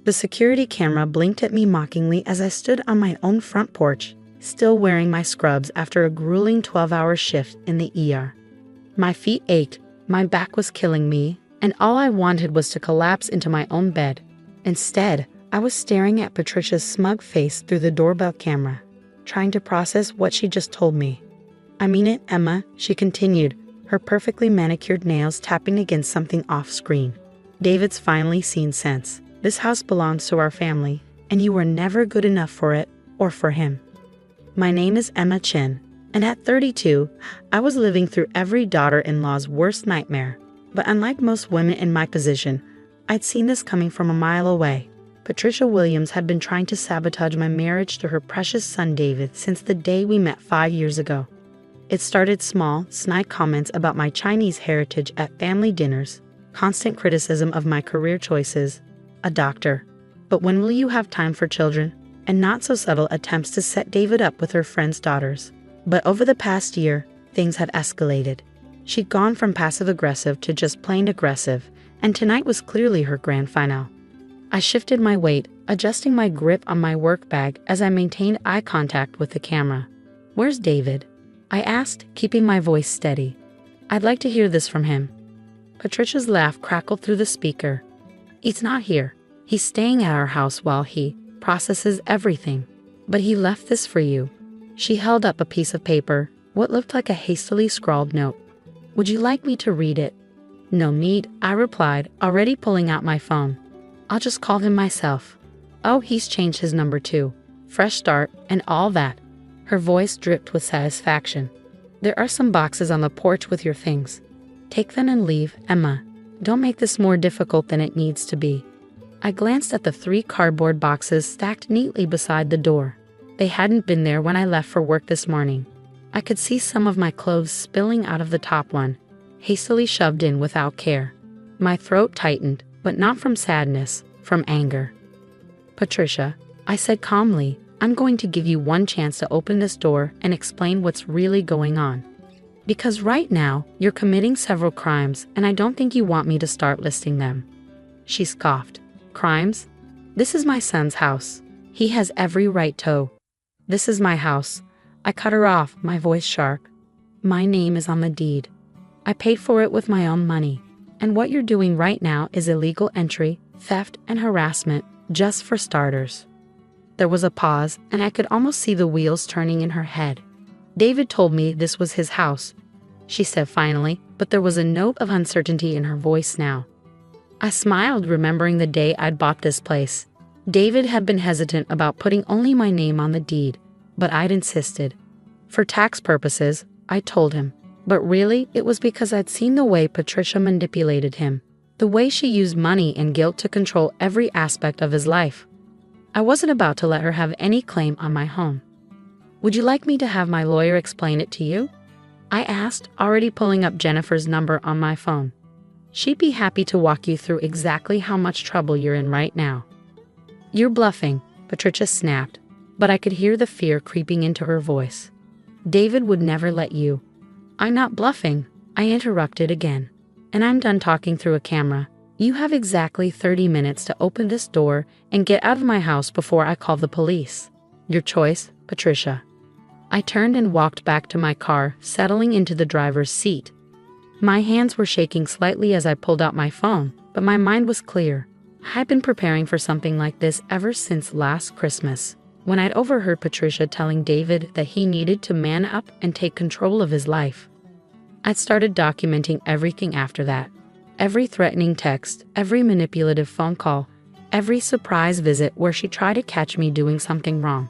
The security camera blinked at me mockingly as I stood on my own front porch, still wearing my scrubs after a grueling 12-hour shift in the ER. My feet ached, my back was killing me, and all I wanted was to collapse into my own bed. Instead, I was staring at Patricia's smug face through the doorbell camera, trying to process what she just told me. "I mean it, Emma," she continued, her perfectly manicured nails tapping against something off-screen. "David's finally seen sense. This house belongs to our family, and you were never good enough for it or for him." My name is Emma Chin, and at 32, I was living through every daughter-in-law's worst nightmare. But unlike most women in my position, I'd seen this coming from a mile away. Patricia Williams had been trying to sabotage my marriage to her precious son David since the day we met 5 years ago. It started small, snide comments about my Chinese heritage at family dinners, constant criticism of my career choices, a doctor. But when will you have time for children? And not so subtle attempts to set David up with her friends' daughters. But over the past year, things had escalated. She'd gone from passive-aggressive to just plain aggressive, and tonight was clearly her grand finale. I shifted my weight, adjusting my grip on my work bag as I maintained eye contact with the camera. "Where's David?" I asked, keeping my voice steady. "I'd like to hear this from him." Patricia's laugh crackled through the speaker. "He's not here. He's staying at our house while he processes everything. But he left this for you." She held up a piece of paper, what looked like a hastily scrawled note. "Would you like me to read it?" "No need," I replied, already pulling out my phone. "I'll just call him myself." "Oh, he's changed his number too. Fresh start, and all that." Her voice dripped with satisfaction. "There are some boxes on the porch with your things. Take them and leave, Emma. Don't make this more difficult than it needs to be." I glanced at the 3 cardboard boxes stacked neatly beside the door. They hadn't been there when I left for work this morning. I could see some of my clothes spilling out of the top one, hastily shoved in without care. My throat tightened, but not from sadness, from anger. "Patricia," I said calmly, "I'm going to give you one chance to open this door and explain what's really going on. Because right now, you're committing several crimes, and I don't think you want me to start listing them." She scoffed. "Crimes? This is my son's house. He has every right to. This is my house." I cut her off, my voice sharp. "My name is on the deed. I paid for it with my own money. And what you're doing right now is illegal entry, theft, and harassment, just for starters." There was a pause, and I could almost see the wheels turning in her head. "David told me this was his house," she said finally, but there was a note of uncertainty in her voice now. I smiled, remembering the day I'd bought this place. David had been hesitant about putting only my name on the deed, but I'd insisted. For tax purposes, I told him. But really, it was because I'd seen the way Patricia manipulated him, the way she used money and guilt to control every aspect of his life. I wasn't about to let her have any claim on my home. "Would you like me to have my lawyer explain it to you?" I asked, already pulling up Jennifer's number on my phone. "She'd be happy to walk you through exactly how much trouble you're in right now." "You're bluffing," Patricia snapped, but I could hear the fear creeping into her voice. "David would never let you." "I'm not bluffing," I interrupted again. "And I'm done talking through a camera. You have exactly 30 minutes to open this door and get out of my house before I call the police. Your choice, Patricia." I turned and walked back to my car, settling into the driver's seat. My hands were shaking slightly as I pulled out my phone, but my mind was clear. I'd been preparing for something like this ever since last Christmas, when I'd overheard Patricia telling David that he needed to man up and take control of his life. I'd started documenting everything after that. Every threatening text, every manipulative phone call, every surprise visit where she tried to catch me doing something wrong.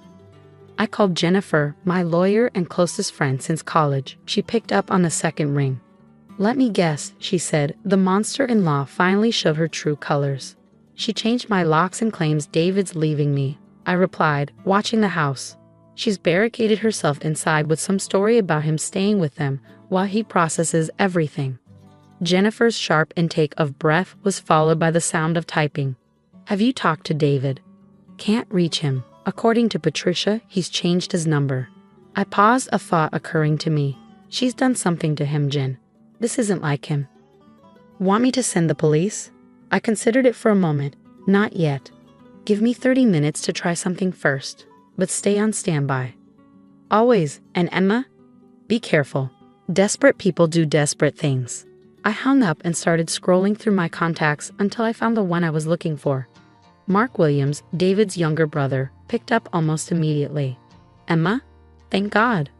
I called Jennifer, my lawyer and closest friend since college. She picked up on the second ring. "Let me guess," she said. "The monster-in-law finally showed her true colors." "She changed my locks and claims David's leaving me," I replied, watching the house. "She's barricaded herself inside with some story about him staying with them while he processes everything." Jennifer's sharp intake of breath was followed by the sound of typing. "Have you talked to David?" "Can't reach him. According to Patricia, he's changed his number." I paused, a thought occurring to me. She's done something to him, Jen. This isn't like him. "Want me to send the police?" I considered it for a moment. "Not yet. Give me 30 minutes to try something first, but stay on standby. Always, and Emma, be careful. Desperate people do desperate things. I hung up and started scrolling through my contacts until I found the one I was looking for. Mark Williams, David's younger brother, picked up almost immediately. Emma? Thank God.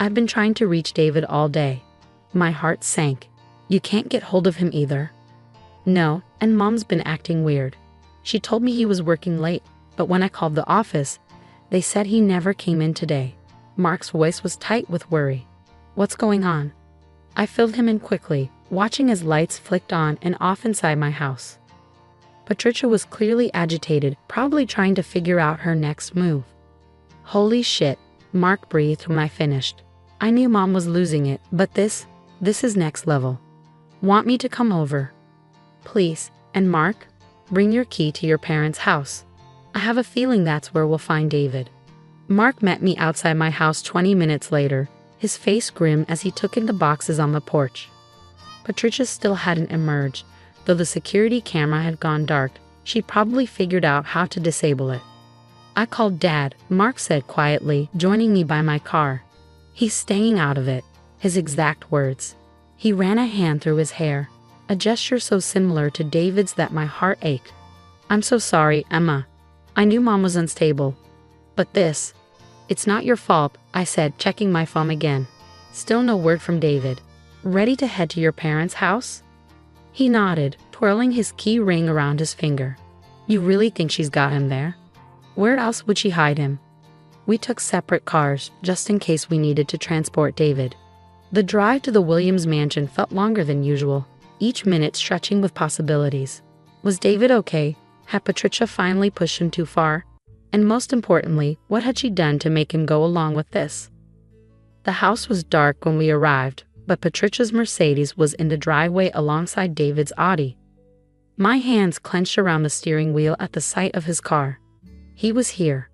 I've been trying to reach David all day. My heart sank. You can't get hold of him either? No, and Mom's been acting weird. She told me he was working late, but when I called the office, they said he never came in today. Mark's voice was tight with worry. What's going on? I filled him in quickly, watching as lights flicked on and off inside my house. Patricia was clearly agitated, probably trying to figure out her next move. Holy shit, Mark breathed when I finished. I knew Mom was losing it, but this is next level. Want me to come over? Please, and Mark, bring your key to your parents' house. I have a feeling that's where we'll find David. Mark met me outside my house 20 minutes later, his face grim as he took in the boxes on the porch. Patricia still hadn't emerged. Though the security camera had gone dark, she probably figured out how to disable it. I called Dad, Mark said quietly, joining me by my car. He's staying out of it, his exact words. He ran a hand through his hair, a gesture so similar to David's that my heart ached. I'm so sorry, Emma. I knew Mom was unstable. But it's not your fault, I said, checking my phone again. Still no word from David. Ready to head to your parents' house? He nodded, twirling his key ring around his finger. You really think she's got him there? Where else would she hide him? We took separate cars, just in case we needed to transport David. The drive to the Williams mansion felt longer than usual, each minute stretching with possibilities. Was David okay? Had Patricia finally pushed him too far? And most importantly, what had she done to make him go along with this? The house was dark when we arrived, but Patricia's Mercedes was in the driveway alongside David's Audi. My hands clenched around the steering wheel at the sight of his car. He was here.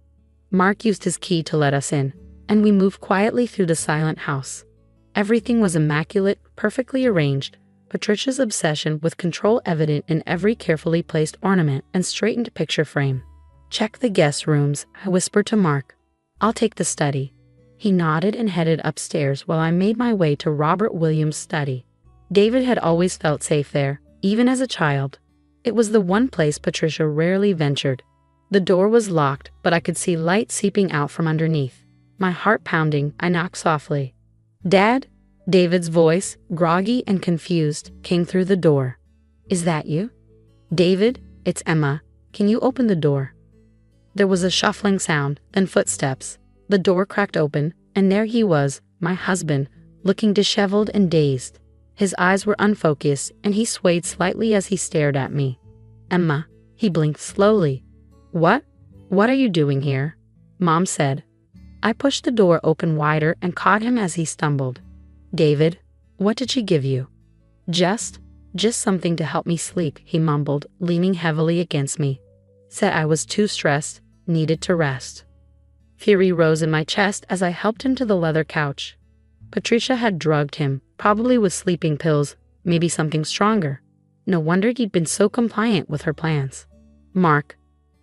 Mark used his key to let us in, and we moved quietly through the silent house. Everything was immaculate, perfectly arranged, Patricia's obsession with control evident in every carefully placed ornament and straightened picture frame. Check the guest rooms, I whispered to Mark. I'll take the study. He nodded and headed upstairs while I made my way to Robert Williams' study. David had always felt safe there, even as a child. It was the one place Patricia rarely ventured. The door was locked, but I could see light seeping out from underneath. My heart pounding, I knocked softly. Dad? David's voice, groggy and confused, came through the door. Is that you? David, it's Emma. Can you open the door? There was a shuffling sound, then footsteps. The door cracked open, and there he was, my husband, looking disheveled and dazed. His eyes were unfocused, and he swayed slightly as he stared at me. Emma, he blinked slowly. What? What are you doing here? Mom said. I pushed the door open wider and caught him as he stumbled. David, what did she give you? Just something to help me sleep, he mumbled, leaning heavily against me. Said I was too stressed, needed to rest. Fury rose in my chest as I helped him to the leather couch. Patricia had drugged him, probably with sleeping pills, maybe something stronger. No wonder he'd been so compliant with her plans. Mark.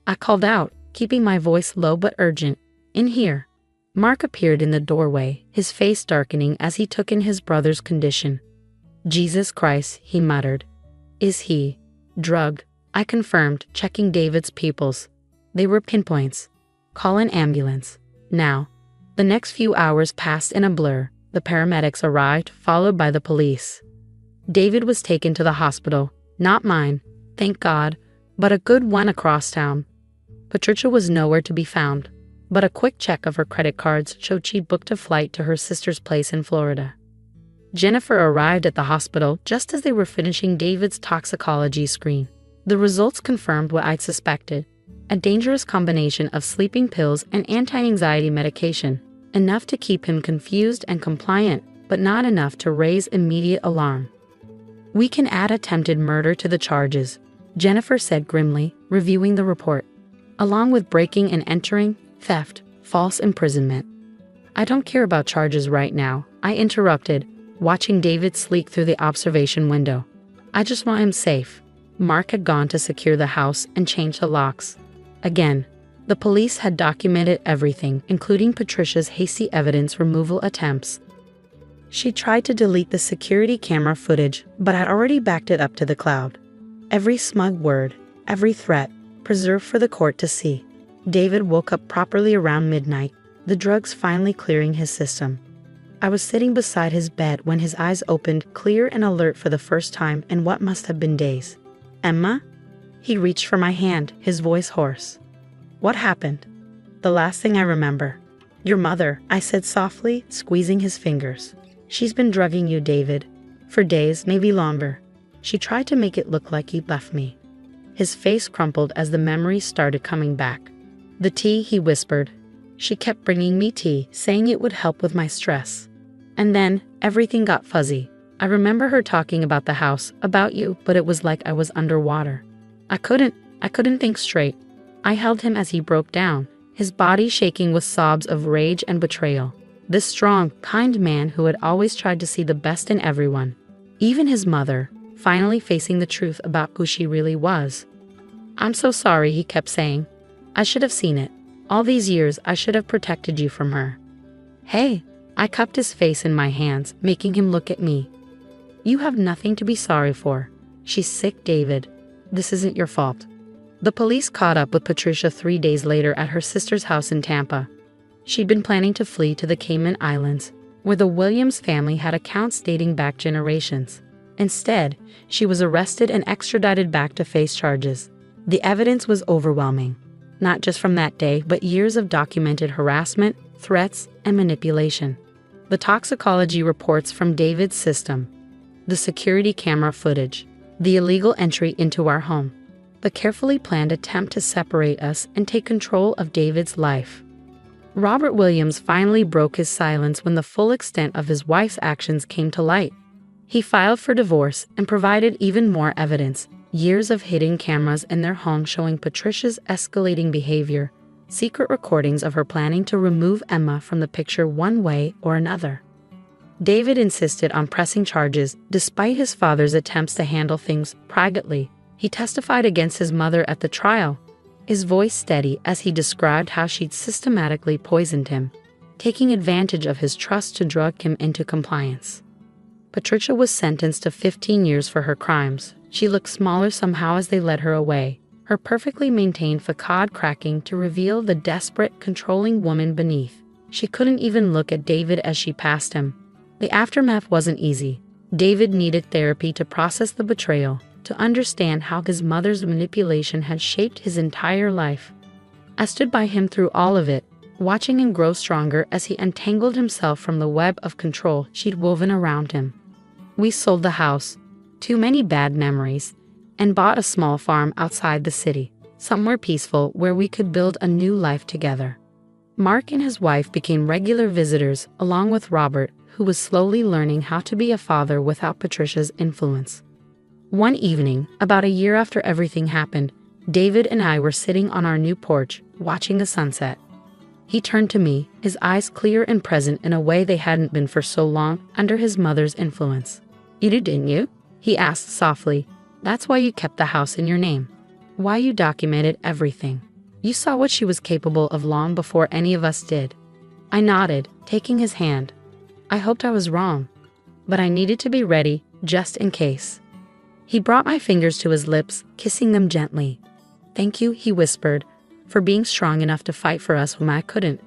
I called out, keeping my voice low but urgent. In here. Mark appeared in the doorway, his face darkening as he took in his brother's condition. Jesus Christ, he muttered. Is he drugged? I confirmed, checking David's pupils. They were pinpoints. Call an ambulance. Now. The next few hours passed in a blur. The paramedics arrived, followed by the police. David was taken to the hospital. Not mine, thank God, but a good one across town. Patricia was nowhere to be found, but a quick check of her credit cards showed she'd booked a flight to her sister's place in Florida. Jennifer arrived at the hospital just as they were finishing David's toxicology screen. The results confirmed what I'd suspected. A dangerous combination of sleeping pills and anti-anxiety medication, enough to keep him confused and compliant, but not enough to raise immediate alarm. We can add attempted murder to the charges, Jennifer said grimly, reviewing the report, along with breaking and entering, theft, false imprisonment. I don't care about charges right now, I interrupted, watching David sleek through the observation window. I just want him safe. Mark had gone to secure the house and change the locks. Again, the police had documented everything, including Patricia's hasty evidence removal attempts. She tried to delete the security camera footage, but had already backed it up to the cloud. Every smug word, every threat, preserved for the court to see. David woke up properly around midnight, the drugs finally clearing his system. I was sitting beside his bed when his eyes opened, clear and alert for the first time in what must have been days. "Emma?" He reached for my hand, his voice hoarse. "What happened?" "The last thing I remember. Your mother," I said softly, squeezing his fingers. "She's been drugging you, David. For days, maybe longer. She tried to make it look like you'd left me." His face crumpled as the memories started coming back. "The tea," he whispered. "She kept bringing me tea, saying it would help with my stress. And then, everything got fuzzy. I remember her talking about the house, about you, but it was like I was underwater. I couldn't think straight." I held him as he broke down, his body shaking with sobs of rage and betrayal. This strong, kind man who had always tried to see the best in everyone, even his mother, finally facing the truth about who she really was. "I'm so sorry," he kept saying. "I should have seen it. All these years, I should have protected you from her." "Hey," I cupped his face in my hands, making him look at me. "You have nothing to be sorry for. She's sick, David. This isn't your fault." The police caught up with Patricia 3 days later at her sister's house in Tampa. She'd been planning to flee to the Cayman Islands, where the Williams family had accounts dating back generations. Instead, she was arrested and extradited back to face charges. The evidence was overwhelming, not just from that day, but years of documented harassment, threats, and manipulation. The toxicology reports from David's system, the security camera footage, the illegal entry into our home, the carefully planned attempt to separate us and take control of David's life. Robert Williams finally broke his silence when the full extent of his wife's actions came to light. He filed for divorce and provided even more evidence, years of hidden cameras in their home showing Patricia's escalating behavior, secret recordings of her planning to remove Emma from the picture one way or another. David insisted on pressing charges despite his father's attempts to handle things privately. He testified against his mother at the trial, his voice steady as he described how she'd systematically poisoned him, taking advantage of his trust to drug him into compliance. Patricia was sentenced to 15 years for her crimes. She looked smaller somehow as they led her away, her perfectly maintained facade cracking to reveal the desperate, controlling woman beneath. She couldn't even look at David as she passed him. The aftermath wasn't easy. David needed therapy to process the betrayal, to understand how his mother's manipulation had shaped his entire life. I stood by him through all of it, watching him grow stronger as he untangled himself from the web of control she'd woven around him. We sold the house, too many bad memories, and bought a small farm outside the city, somewhere peaceful where we could build a new life together. Mark and his wife became regular visitors, along with Robert, who was slowly learning how to be a father without Patricia's influence. One evening, about a year after everything happened, David and I were sitting on our new porch, watching the sunset. He turned to me, his eyes clear and present in a way they hadn't been for so long under his mother's influence. "You did, didn't you?" he asked softly. "That's why you kept the house in your name. Why you documented everything. You saw what she was capable of long before any of us did." I nodded, taking his hand. I hoped I was wrong, but I needed to be ready, just in case. He brought my fingers to his lips, kissing them gently. "Thank you," he whispered, "for being strong enough to fight for us when I couldn't."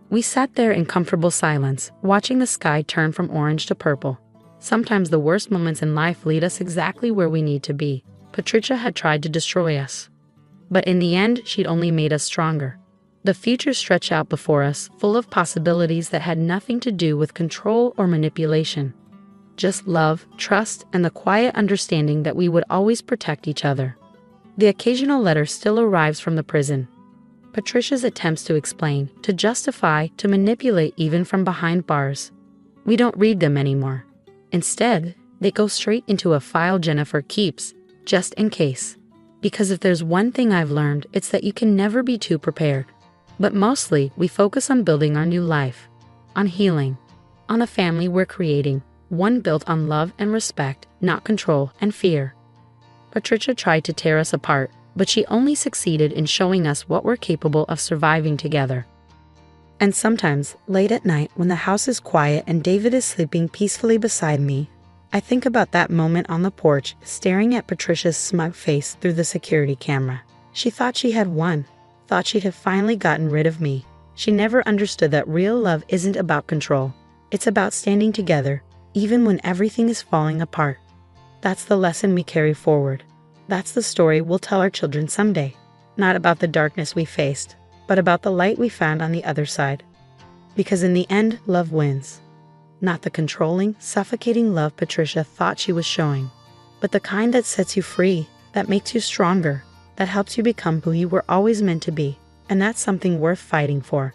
We sat there in comfortable silence, watching the sky turn from orange to purple. Sometimes the worst moments in life lead us exactly where we need to be. Patricia had tried to destroy us, but in the end, she'd only made us stronger. The future stretched out before us, full of possibilities that had nothing to do with control or manipulation. Just love, trust, and the quiet understanding that we would always protect each other. The occasional letter still arrives from the prison. Patricia's attempts to explain, to justify, to manipulate even from behind bars. We don't read them anymore. Instead, they go straight into a file Jennifer keeps, just in case. Because if there's one thing I've learned, it's that you can never be too prepared. But mostly, we focus on building our new life, on healing, on a family we're creating, one built on love and respect, not control and fear. Patricia tried to tear us apart, but she only succeeded in showing us what we're capable of surviving together. And sometimes, late at night when the house is quiet and David is sleeping peacefully beside me, I think about that moment on the porch, staring at Patricia's smug face through the security camera. She thought she had won, thought she'd have finally gotten rid of me. She never understood that real love isn't about control. It's about standing together, even when everything is falling apart. That's the lesson we carry forward. That's the story we'll tell our children someday. Not about the darkness we faced, but about the light we found on the other side. Because in the end, love wins. Not the controlling, suffocating love Patricia thought she was showing, but the kind that sets you free, that makes you stronger, that helps you become who you were always meant to be. And that's something worth fighting for.